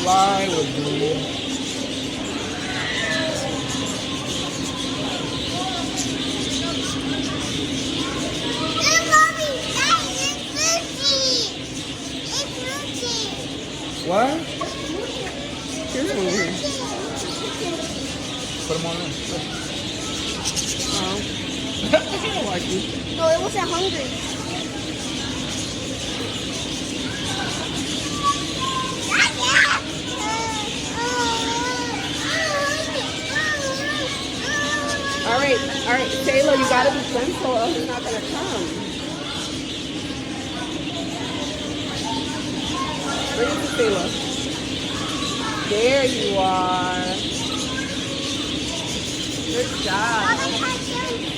fly with me. What? Here's one here. Put them on there. Oh. I don't like you. No, it wasn't hungry. All right, Selah, you gotta be gentle or he's not gonna come. Bring it to Selah. There you are. Good job.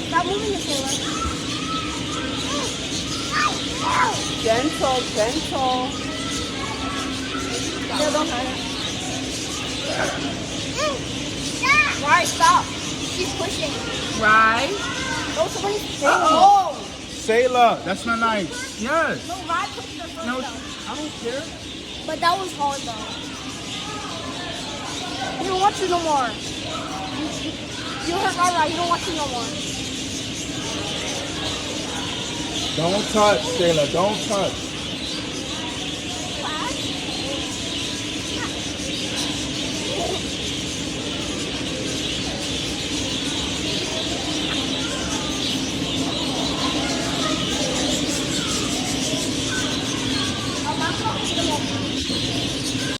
Stop moving the Selah. Gentle, gentle. No, don't hurt it. Right, stop. She's pushing. Right. Oh, somebody's Uh-oh. Selah, that's not nice. Yes. No, Rye pushed her first No, though. I don't care. But that was hard though. You don't watch it no more. You hurt Rye, you don't watch it no more. Don't touch, Selah. Don't touch.